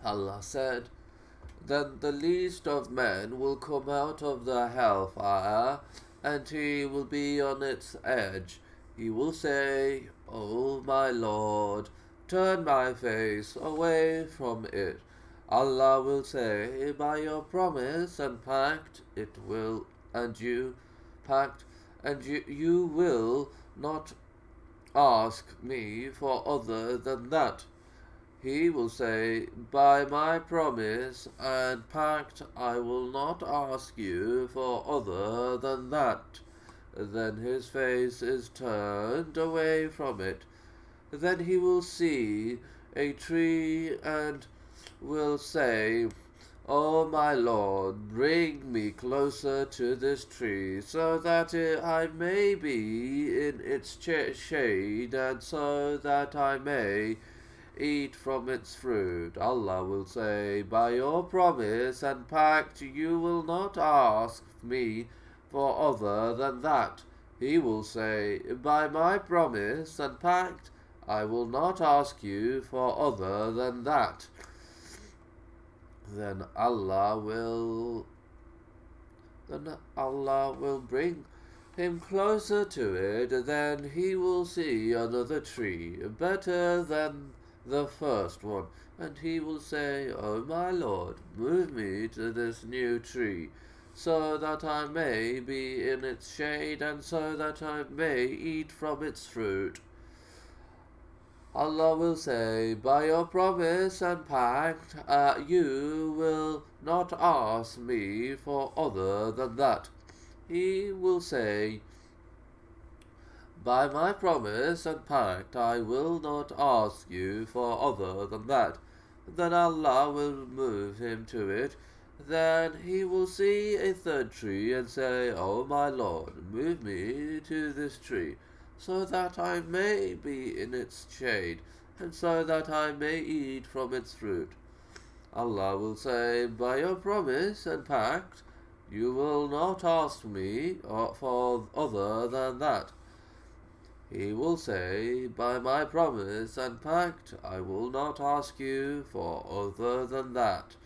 Allah said, "Then the least of men will come out of the hellfire, and he will be on its edge. He will say, 'O my Lord, turn my face away from it.' Allah will say, 'By your promise and pact, you will not ask me for other than that.' He will say, 'By my promise and pact, I will not ask you for other than that.' Then his face is turned away from it. Then he will see a tree and will say, 'O my Lord, bring me closer to this tree, so that I may be in its shade, and so that I may eat from its fruit.' Allah will say, 'By your promise and pact, you will not ask me for other than that.' He will say, 'By my promise and pact, I will not ask you for other than that.' Then Allah will bring him closer to it. Then he will see another tree, better than the first one, and he will say, 'O my Lord, move me to this new tree, so that I may be in its shade, and so that I may eat from its fruit.' Allah will say, 'By your promise and pact, you will not ask me for other than that.' He will say, 'By my promise and pact, I will not ask you for other than that.' Then Allah will move him to it. Then he will see a third tree and say, 'O my Lord, move me to this tree, so that I may be in its shade, and so that I may eat from its fruit.' Allah will say, 'By your promise and pact, you will not ask me for other than that.' He will say, 'By my promise and pact, I will not ask you for other than that.'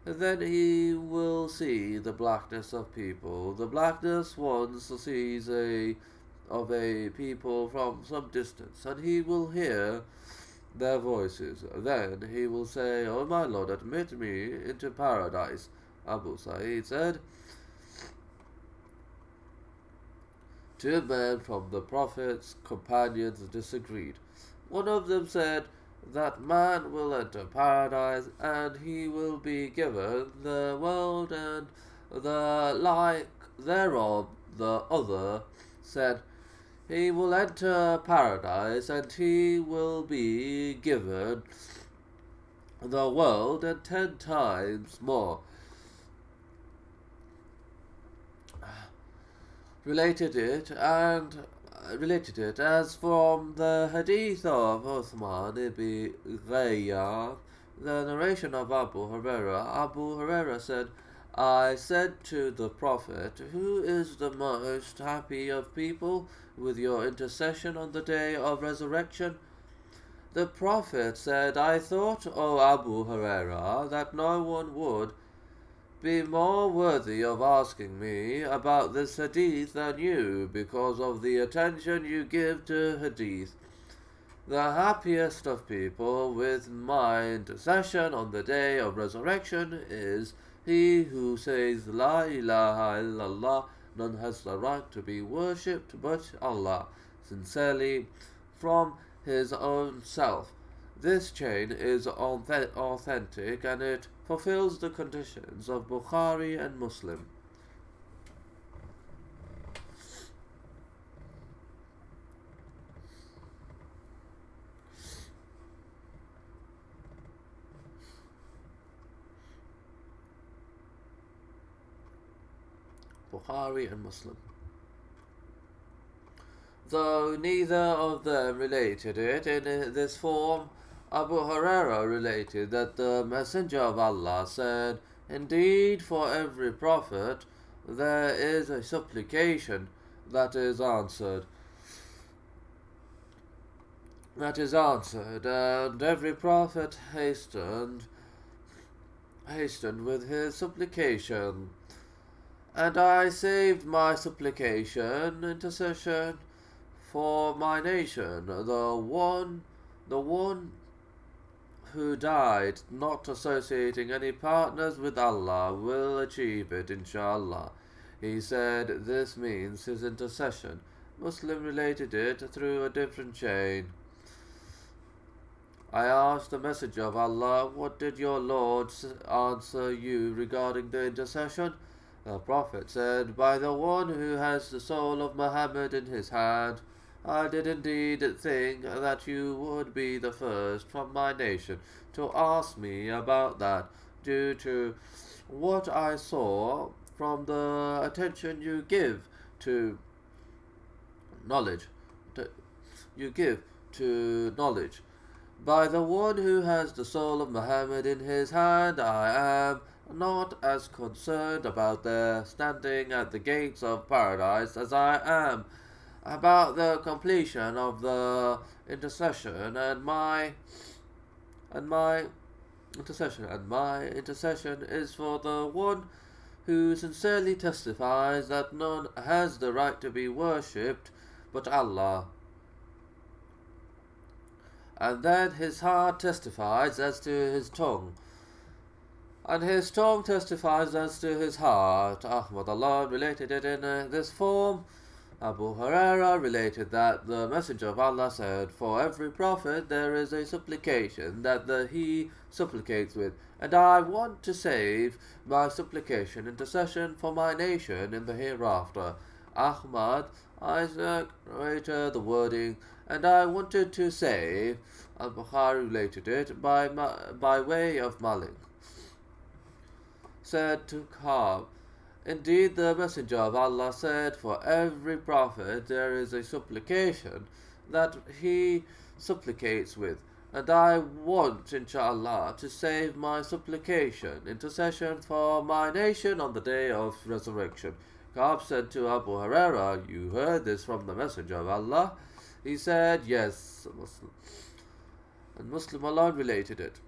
Then he will see the blackness of people. The blackness one sees of a people from some distance, and he will hear their voices. Then he will say, 'O my Lord, admit me into paradise.' Abu Sa'id said, 'Two men from the Prophet's companions disagreed. One of them said, "That man will enter paradise, and he will be given the world and the like thereof." The other said, "He will enter paradise, and he will be given the world and 10 times more." Related it as from the hadith of Uthman ibn Ghayyar, the narration of Abu Huraira. Abu Huraira said, "I said to the Prophet, 'Who is the most happy of people with your intercession on the day of resurrection?' The Prophet said, 'I thought, O Abu Huraira, that no one would be more worthy of asking me about this hadith than you, because of the attention you give to hadith. The happiest of people with my intercession on the day of resurrection is he who says, La ilaha illallah, none has the right to be worshipped but Allah, sincerely from his own self.' This chain is authentic, and it fulfills the conditions of Bukhari and Muslim." Bukhari and Muslim. Though neither of them related it in this form, Abu Huraira related that the Messenger of Allah said, "Indeed, for every prophet there is a supplication that is answered, and every prophet hastened hastened with his supplication, and I saved my supplication, intercession for my nation, the one who died not associating any partners with Allah will achieve it, inshallah. He said this means his intercession. Muslim related it through a different chain. I asked the Messenger of Allah, what did your Lord answer you regarding the intercession? The Prophet said, by the one who has the soul of Muhammad in his hand, I did indeed think that you would be the first from my nation to ask me about that, due to what I saw from the attention you give to knowledge. You give to knowledge. By the one who has the soul of Muhammad in his hand, I am not as concerned about their standing at the gates of paradise as I am about the completion of the intercession, and my intercession is for the one who sincerely testifies that none has the right to be worshipped but Allah. And then his heart testifies as to his tongue, and his tongue testifies as to his heart. Ahmad Allah related it in this form. Abu Huraira related that the Messenger of Allah said, for every prophet there is a supplication that he supplicates with, and I want to save my supplication, intercession for my nation in the hereafter. Ahmad, Isaac narrated the wording, and I wanted to save. Al-Bukhari related it by way of Malik. Said to Ka'b, indeed, the Messenger of Allah said, for every prophet there is a supplication that he supplicates with, and I want, inshaAllah, to save my supplication, intercession for my nation on the day of resurrection. Ka'b said to Abu Huraira, you heard this from the Messenger of Allah? He said, yes, and Muslim alone related it.